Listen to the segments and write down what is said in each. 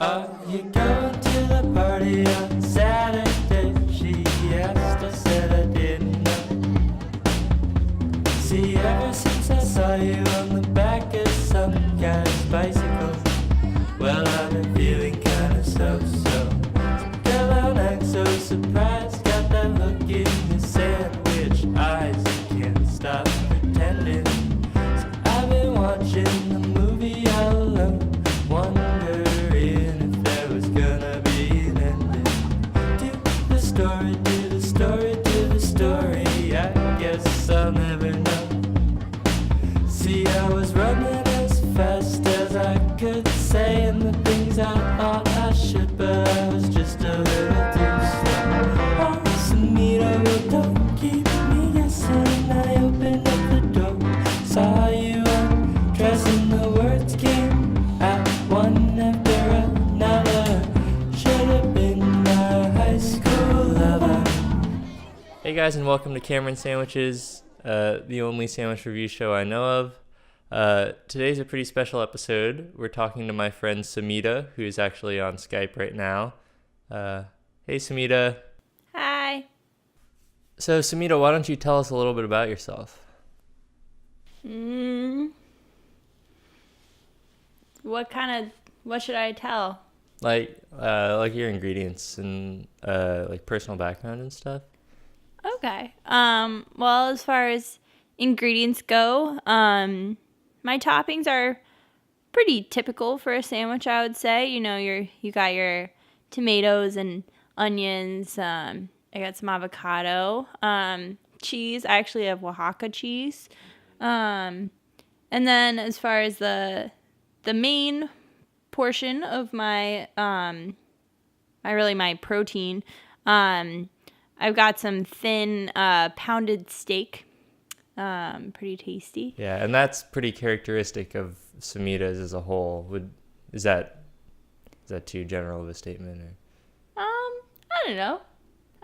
Are you going to the party on Saturday? She asked, I said I didn't know. See, ever since I saw you on the back of some guy's bicycle, well, I've been feeling kinda so-so. Girl, I'm not so surprised, got that look in your sandwich eyes. You can't stop pretending. So I've been watching the movie all alone, wondering if there was gonna be an ending to the story, to the story, to the story. I guess I'll never know. See, I was running as fast as I could, saying the things I thought I should, but I was just a little too slow. Oh, Cemita, well, don't keep me guessing. I opened up the door, saw you undressing. The words came out one after another. Should have been my high school lover. Hey guys, and welcome to Cameron Sandwiches, the only sandwich review show I know of. Today's a pretty special episode. We're talking to my friend Cemita, who's actually on Skype right now. Hey Cemita. Hi. So Cemita, why don't you tell us a little bit about yourself? What should I tell? Like your ingredients and like personal background and stuff. Okay. Well, as far as ingredients go, my toppings are pretty typical for a sandwich, I would say. You know, you got your tomatoes and onions. I got some avocado. Cheese. I actually have Oaxaca cheese. And then as far as the main portion of my my protein, I've got some thin pounded steak. Pretty tasty. Yeah, and that's pretty characteristic of Cemitas as a whole. Is that too general of a statement, or? I don't know.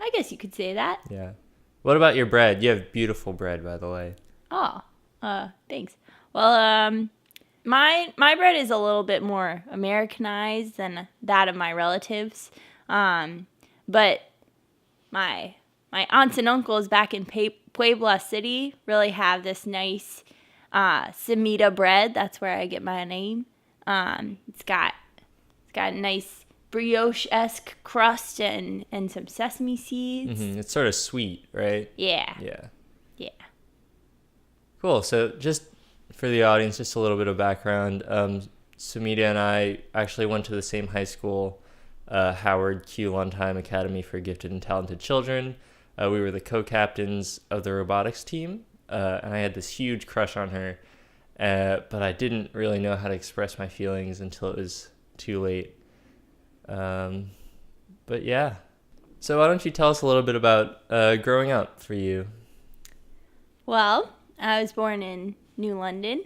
I guess you could say that. Yeah. What about your bread? You have beautiful bread, by the way. Oh, thanks. Well, my bread is a little bit more Americanized than that of my relatives. But my aunts and uncles back in Puebla City really have this nice Cemita bread. That's where I get my name. It's got a nice brioche-esque crust and some sesame seeds. Mm-hmm. It's sort of sweet, right? Yeah. Yeah. Yeah. Cool. So just for the audience, just a little bit of background. Cemita and I actually went to the same high school, Howard Q. Lundheim Academy for Gifted and Talented Children. We were the co-captains of the robotics team, and I had this huge crush on her, but I didn't really know how to express my feelings until it was too late. But yeah. So why don't you tell us a little bit about growing up for you? Well, I was born in New London.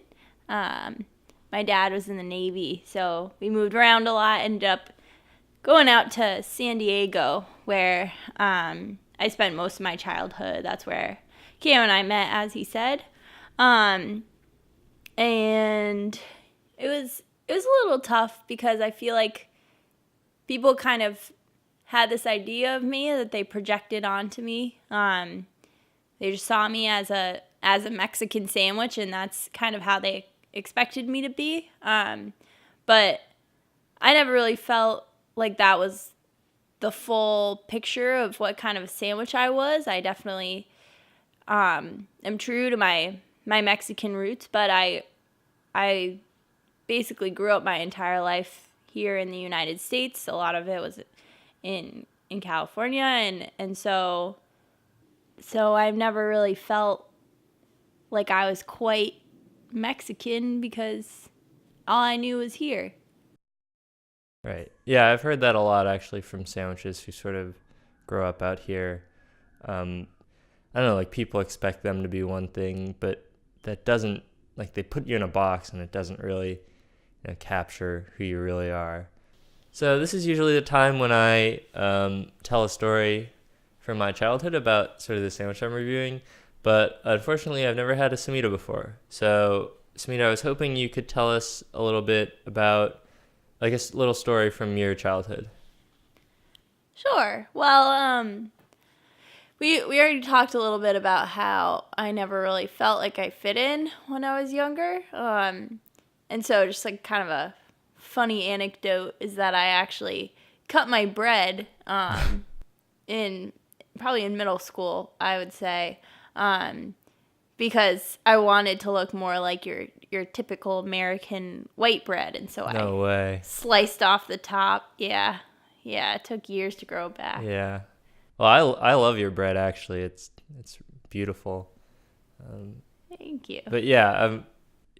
My dad was in the Navy, so we moved around a lot, ended up going out to San Diego, where I spent most of my childhood. That's where Cam and I met, as he said. And it was a little tough because I feel like people kind of had this idea of me that they projected onto me. They just saw me as a Mexican sandwich, and that's kind of how they expected me to be. But I never really felt like that was the full picture of what kind of a sandwich I was. I definitely am true to my Mexican roots, but I basically grew up my entire life here in the United States. A lot of it was in California, and so I've never really felt like I was quite Mexican because all I knew was here. Right. Yeah, I've heard that a lot actually from sandwiches who sort of grow up out here. I don't know, like people expect them to be one thing, but that doesn't, like they put you in a box and it doesn't really capture who you really are. So this is usually the time when I tell a story from my childhood about sort of the sandwich I'm reviewing, but unfortunately I've never had a Cemita before. So Cemita, I was hoping you could tell us a little bit about like a little story from your childhood. Sure. Well, we already talked a little bit about how I never really felt like I fit in when I was younger. And so just like kind of a funny anecdote is that I actually cut my bread in probably in middle school, I would say, because I wanted to look more like your typical American white bread, and so No I way. sliced off the top. Yeah, yeah, it took years to grow back. Yeah. Well, I love your bread actually. It's beautiful. Thank you. But yeah,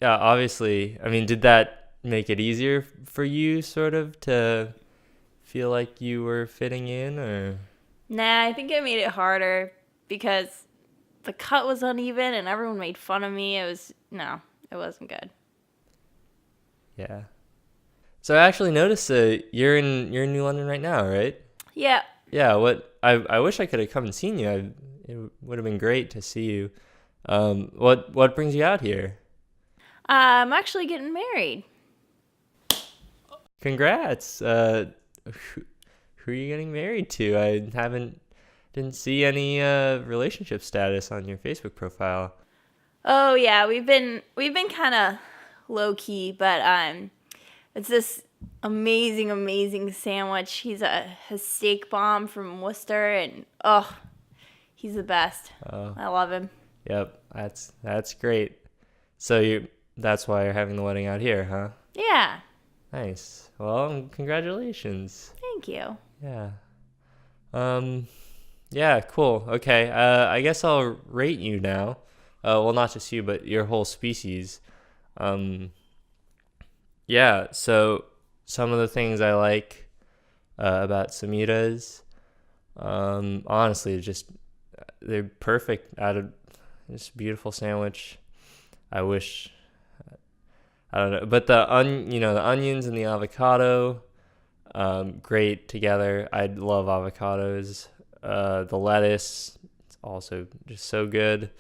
obviously, I mean, did that make it easier for you sort of to feel like you were fitting in, or? Nah, I think it made it harder because the cut was uneven and everyone made fun of me. It wasn't good. Yeah. So I actually noticed you're in New London right now, right? Yeah. Yeah, I wish I could have come and seen you. It would have been great to see you. What brings you out here? I'm actually getting married. Congrats. Who are you getting married to? Didn't see any relationship status on your Facebook profile. Oh yeah, we've been kind of low key, but it's this amazing sandwich. He's a steak bomb from Worcester, and oh, he's the best. Oh, I love him. yep, that's great. So that's why you're having the wedding out here, huh? Yeah, Nice. Well, congratulations. thank you. Yeah. Um, yeah, cool. Okay. I guess I'll rate you now. Well, not just you, but your whole species. Um, yeah. So some of the things I like about Cemitas, honestly, just they're perfect. Out of this beautiful sandwich. I wish. I don't know, but the onions and the avocado, great together. I love avocados. The lettuce, it's also just so good.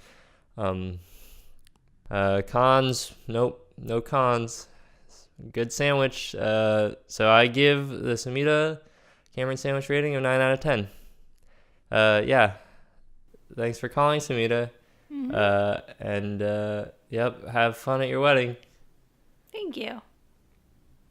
Cons, nope, no cons. Good sandwich. So I give the Cemita Cameron sandwich rating of 9 out of 10. Yeah. Thanks for calling, Cemita. Mm-hmm. And yep, have fun at your wedding. Thank you.